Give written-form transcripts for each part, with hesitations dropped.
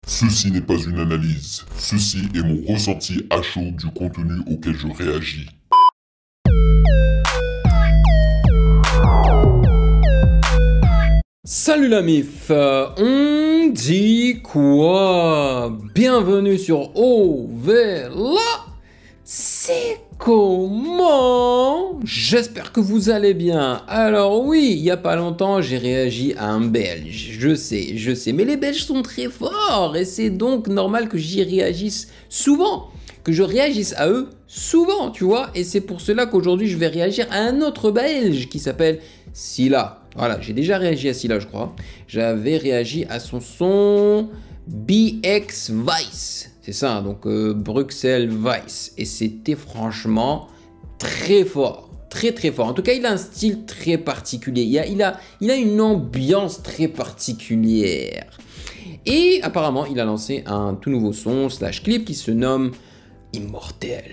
Ceci n'est pas une analyse, ceci est mon ressenti à chaud du contenu auquel je réagis. Salut la MIF, on dit quoi? Bienvenue sur Ovela. C'est comment? J'espère que vous allez bien. Alors oui, il n'y a pas longtemps, j'ai réagi à un Belge. Je sais, mais les Belges sont très forts et c'est donc normal que j'y réagisse souvent, que je réagisse à eux souvent, tu vois. Et c'est pour cela qu'aujourd'hui, je vais réagir à un autre Belge qui s'appelle Silla. Voilà, j'ai déjà réagi à Silla, je crois. J'avais réagi à son son BX Vice. C'est ça, hein, donc Bruxelles Vice. Et c'était franchement très fort. Très très fort. En tout cas, il a un style très particulier. Il a une ambiance très particulière. Et apparemment, il a lancé un tout nouveau son / clip qui se nomme Immortel.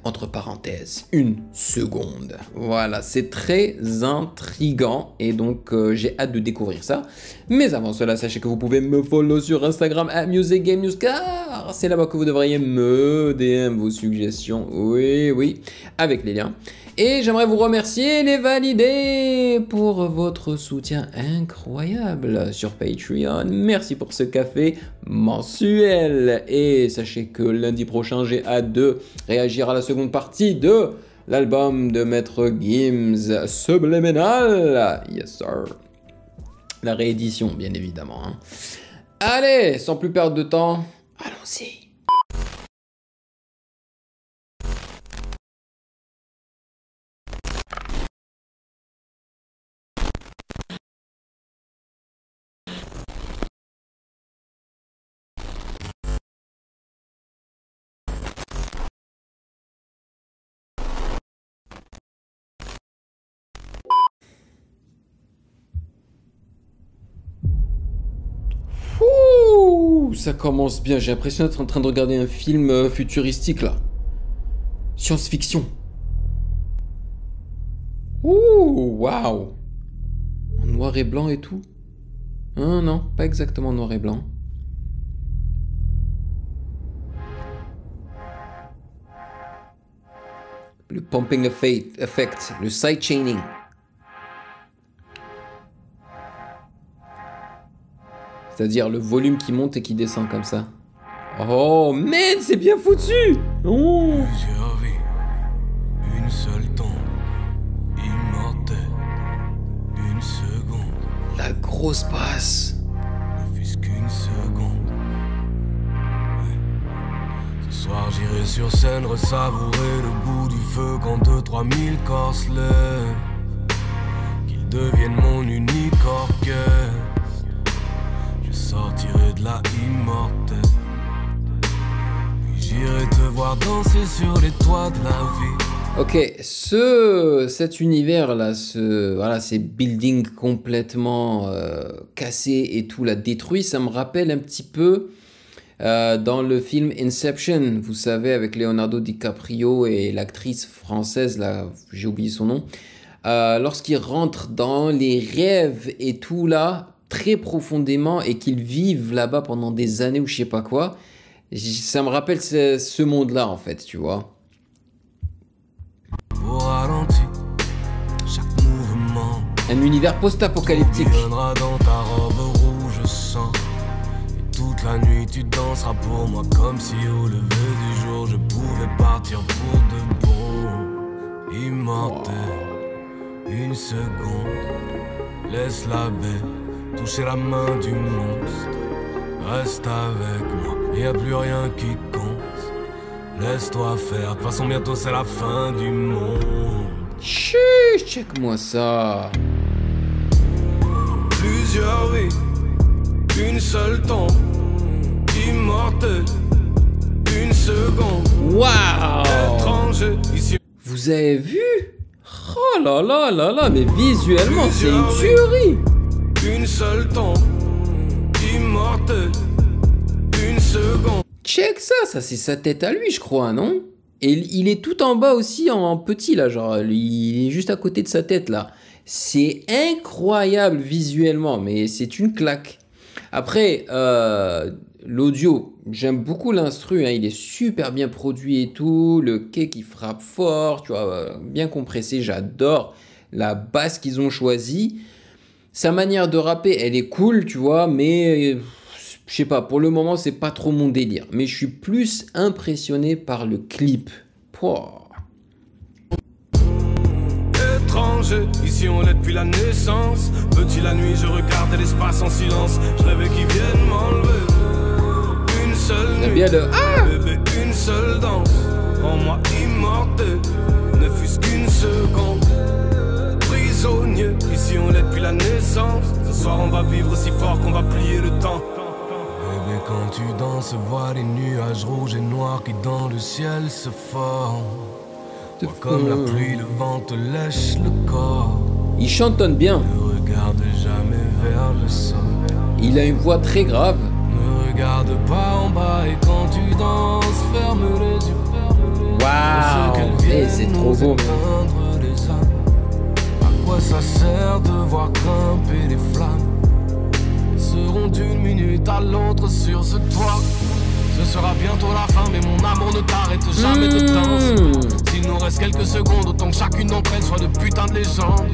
Entre parenthèses, 1 seconde. Voilà, c'est très intriguant et donc j'ai hâte de découvrir ça. Mais avant cela, sachez que vous pouvez me follow sur Instagram @musicgamenews car c'est là-bas que vous devriez me DM vos suggestions. Oui, avec les liens. Et j'aimerais vous remercier les validés pour votre soutien incroyable sur Patreon. Merci pour ce café mensuel. Et sachez que lundi prochain, j'ai hâte de réagir à la seconde partie de l'album de Maître Gims, Subliminal. Yes sir. La réédition, bien évidemment. Hein. Allez, sans plus perdre de temps, allons-y. Ouh, ça commence bien, j'ai l'impression d'être en train de regarder un film futuristique là. Science-fiction. Ouh, waouh. En noir et blanc et tout. Hein, non, pas exactement noir et blanc. Le pumping effect, le sidechaining. C'est-à-dire le volume qui monte et qui descend comme ça. Oh, man, c'est bien foutu! Oh. Plusieurs vies, une seule tombe, immortelle, 1 seconde. La grosse basse. Ne fût-ce qu'1 seconde. Ouais. Ce soir j'irai sur scène ressavourer le bout du feu quand 2-3 000 corps se lèvent. Qu'ils deviennent mon unique orchestre. Je sortirai de la immortelle. Puis j'irai te voir danser sur les toits de la vie. Ok, cet univers là, voilà, ces buildings complètement cassés et tout là, détruits, ça me rappelle un petit peu dans le film Inception, vous savez, avec Leonardo DiCaprio et l'actrice française là, j'ai oublié son nom, lorsqu'ils rentrent dans les rêves et tout là, très profondément et qu'ils vivent là-bas pendant des années ou je sais pas quoi, ça me rappelle ce monde-là en fait, tu vois. Au ralenti, chaque mouvement. Un univers post-apocalyptique. Viendra dans ta robe rouge sang. Et toute la nuit tu danseras pour moi comme si au lever du jour je pouvais partir pour de bon. Immortel, 1 seconde. Laisse la baie toucher la main du monstre. Reste avec moi, y a plus rien qui compte. Laisse-toi faire, de toute façon bientôt c'est la fin du monde. Chut, check-moi ça. Plusieurs vies, 1 seule tombe. Immortel, 1 seconde. Waouh. Étranger, ici. Vous avez vu? Oh là là là là, mais visuellement c'est une tuerie. 1 seule tombe. Immortel, 1 seconde. Check ça c'est sa tête à lui je crois, non? Et il est tout en bas aussi en petit là, genre il est juste à côté de sa tête là. C'est incroyable visuellement, mais c'est une claque. Après, l'audio, j'aime beaucoup l'instru, hein, il est super bien produit et tout, le kick il frappe fort, tu vois, bien compressé, j'adore la basse qu'ils ont choisie. Sa manière de rapper, elle est cool, tu vois, mais je sais pas, pour le moment, c'est pas trop mon délire. Mais je suis plus impressionné par le clip. Pouah. Étranger, ici on l'est depuis la naissance. Petit la nuit, je regarde l'espace en silence. Je rêvais qu'ils viennent m'enlever. Une seule nuit, bien le bébé, une seule danse. En moi immortel, ne fût-ce qu'une seconde. Prisonnier, ici on l'est depuis la naissance. Ce soir on va vivre si fort qu'on va plier le temps. Bébé, quand tu danses, vois les nuages rouges et noirs qui dans le ciel se forment. Moi, comme la pluie, le vent te lèche le corps. Il chantonne bien. Ne regarde jamais vers le sol. Il a une voix très grave. Ne regarde pas en bas et quand tu danses, ferme les yeux. Waouh, c'est trop beau. À quoi ça sert de voir grimper les flammes? Elles seront d'une minute à l'autre sur ce toit. Ce sera bientôt la fin, mais mon amour ne t'arrête jamais de danser. S'il nous reste quelques secondes, autant que chacune d'entre elles soit de putain de légende.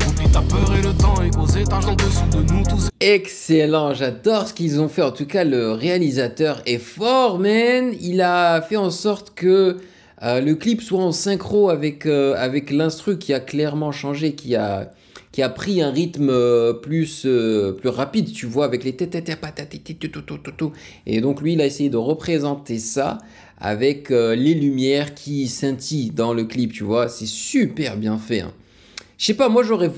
Oublie ta peur et le temps et qu'aux étages en dessous de nous tous. Excellent, j'adore ce qu'ils ont fait. En tout cas, le réalisateur est fort, man. Il a fait en sorte que le clip soit en synchro avec l'instru qui a clairement changé, qui a pris un rythme plus rapide, tu vois, avec les et donc lui, il a essayé de représenter ça avec les lumières qui scintillent dans le clip, tu vois. C'est super bien fait, hein. Je sais pas, moi j'aurais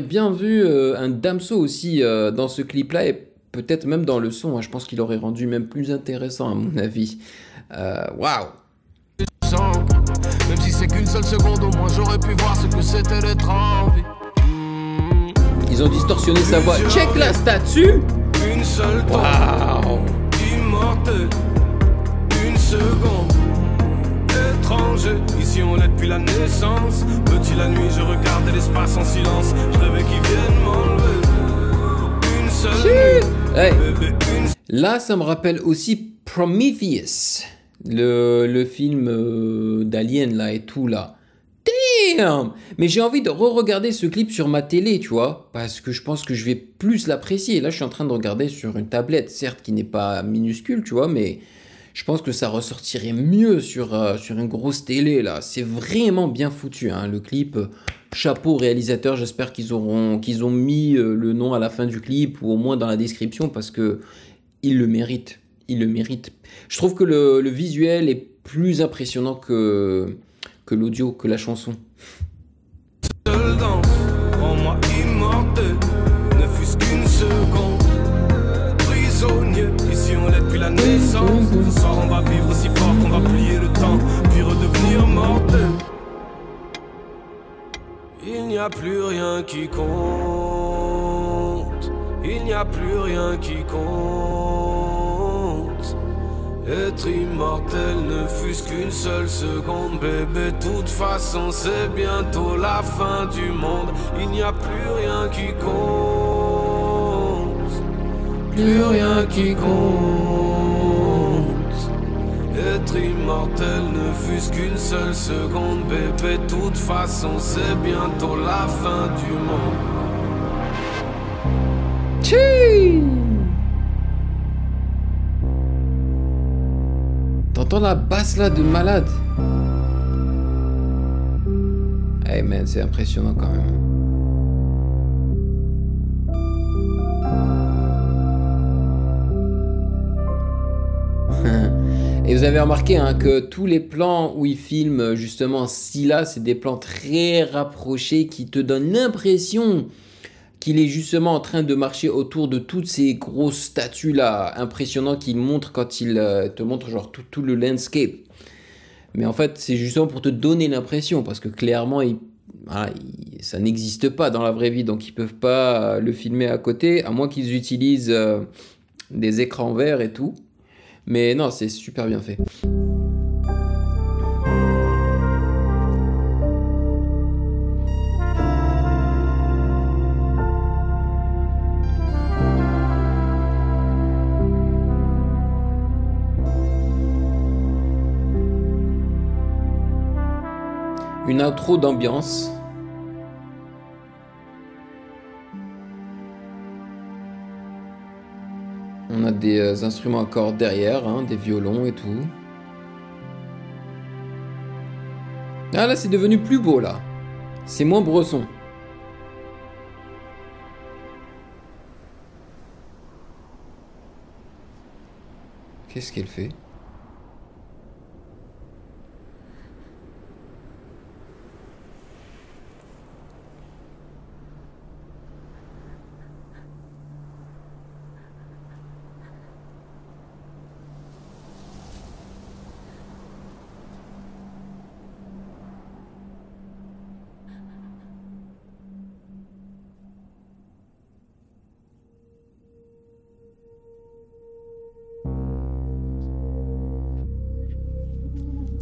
bien vu un Damso aussi dans ce clip-là et peut-être même dans le son, hein. Je pense qu'il aurait rendu même plus intéressant à mon avis. Waouh. Même si c'est qu'une seule seconde, au moins j'aurais pu voir ce que c'était d'être en vie. Ils ont distorsionné sa voix. Check la statue. Une seule Waouh. Immortel. Une seconde. Étranger, ici on l'est depuis la naissance. Petit la nuit, je regarde l'espace en silence. Je rêvais qu'ils viennent m'enlever. Une seule nuit. Hey. Bébé, Là, ça me rappelle aussi Prometheus, le film d'Alien là et tout là. Damn! Mais j'ai envie de re-regarder ce clip sur ma télé, tu vois, parce que je pense que je vais plus l'apprécier. Là, je suis en train de regarder sur une tablette, certes qui n'est pas minuscule, tu vois, mais je pense que ça ressortirait mieux sur une grosse télé là. C'est vraiment bien foutu, hein, le clip. Chapeau au réalisateur, j'espère qu'ils ont mis le nom à la fin du clip ou au moins dans la description parce que il le mérite. Il le mérite. Je trouve que le visuel est plus impressionnant que l'audio, que la chanson. seule danse. En moi immortel. Ne fût-ce qu'une seconde. Prisonnier, ici on l'est depuis la naissance. Ce soir on va vivre si fort qu'on va plier le temps, puis redevenir mortel. Il n'y a plus rien qui compte. Il n'y a plus rien qui compte. Être immortel ne fût-ce qu'une seule seconde. Bébé, toute façon c'est bientôt la fin du monde. Il n'y a plus rien qui compte. Plus rien qui compte. Être immortel ne fût-ce qu'une seule seconde. Bébé, toute façon c'est bientôt la fin du monde. Tchii! T'entends la basse là de malade? Hey man, c'est impressionnant quand même. Et vous avez remarqué hein, que tous les plans où il filme justement Scylla, c'est des plans très rapprochés qui te donnent l'impression qu'il est justement en train de marcher autour de toutes ces grosses statues là, impressionnant qu'il montre quand il te montre genre tout le landscape. Mais en fait, c'est justement pour te donner l'impression, parce que clairement, ça n'existe pas dans la vraie vie, donc ils peuvent pas le filmer à côté, à moins qu'ils utilisent des écrans verts et tout. Mais non, c'est super bien fait. Une outro d'ambiance. On a des instruments à cordes derrière, hein, des violons et tout. Ah là, c'est devenu plus beau, là. C'est moins Bresson. Qu'est-ce qu'elle fait?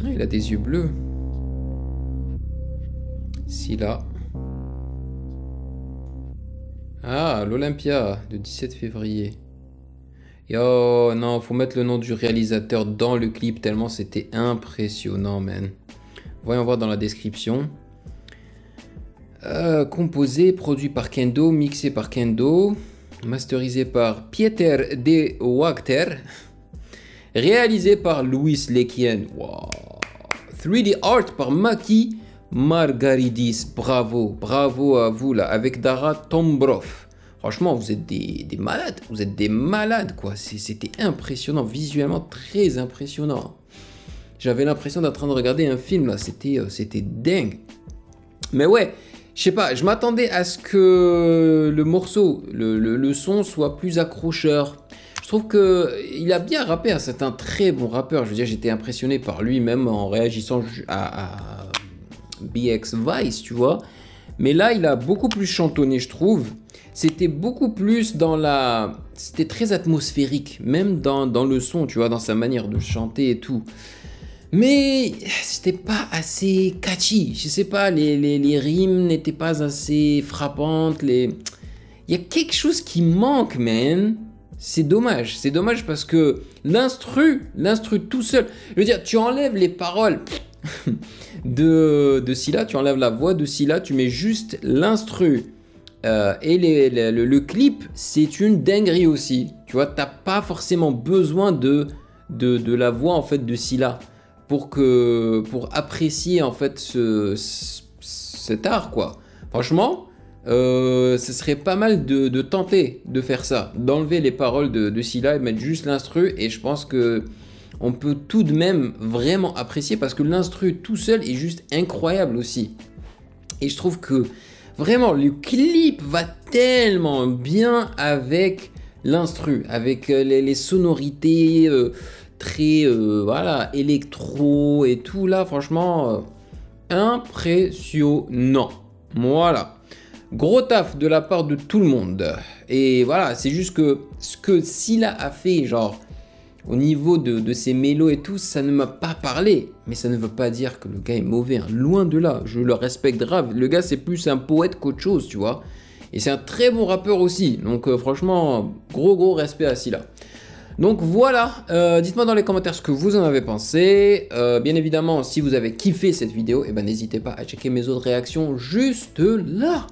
Il a des yeux bleus. Scylla. Ah, l'Olympia, le 17 février. Et oh non, faut mettre le nom du réalisateur dans le clip tellement c'était impressionnant, man. Voyons voir dans la description. Composé, produit par Kendo, mixé par Kendo, masterisé par Pieter de Wachter, réalisé par Luis Lekien. Wow. 3D art par Maki Margaridis. Bravo, bravo à vous là, avec Dara Tombrov. Franchement, vous êtes des malades, vous êtes des malades quoi. C'était impressionnant, visuellement très impressionnant. J'avais l'impression d'être en train de regarder un film là, c'était dingue. Mais ouais, je sais pas, je m'attendais à ce que le morceau, le son soit plus accrocheur. Je trouve qu'il a bien rappé, hein. C'est un très bon rappeur. Je veux dire, j'étais impressionné par lui même en réagissant à BX Vice, tu vois. Mais là, il a beaucoup plus chantonné, je trouve. C'était beaucoup plus dans la... C'était très atmosphérique, même dans le son, tu vois, dans sa manière de chanter et tout. Mais c'était pas assez catchy. Je sais pas, les rimes n'étaient pas assez frappantes. Il y a quelque chose qui manque, man. C'est dommage parce que l'instru tout seul, je veux dire, tu enlèves les paroles de Scylla, tu enlèves la voix de Scylla, tu mets juste l'instru et le clip, c'est une dinguerie aussi. Tu vois, t'as pas forcément besoin de la voix en fait de Scylla pour apprécier en fait cet art quoi. Franchement. Ce serait pas mal de tenter de faire ça, d'enlever les paroles de Scylla et mettre juste l'instru, et je pense que on peut tout de même vraiment apprécier parce que l'instru tout seul est juste incroyable aussi. Et je trouve que vraiment le clip va tellement bien avec l'instru, avec les sonorités très voilà, électro et tout là, franchement impressionnant. Voilà. Gros taf de la part de tout le monde. Et voilà, c'est juste que ce que Scylla a fait, genre, au niveau de ses mélos et tout, ça ne m'a pas parlé. Mais ça ne veut pas dire que le gars est mauvais, hein. Loin de là, je le respecte grave. Le gars, c'est plus un poète qu'autre chose, tu vois. Et c'est un très bon rappeur aussi. Donc franchement, gros respect à Scylla. Donc voilà, dites-moi dans les commentaires ce que vous en avez pensé. Bien évidemment, si vous avez kiffé cette vidéo, eh ben, n'hésitez pas à checker mes autres réactions juste là.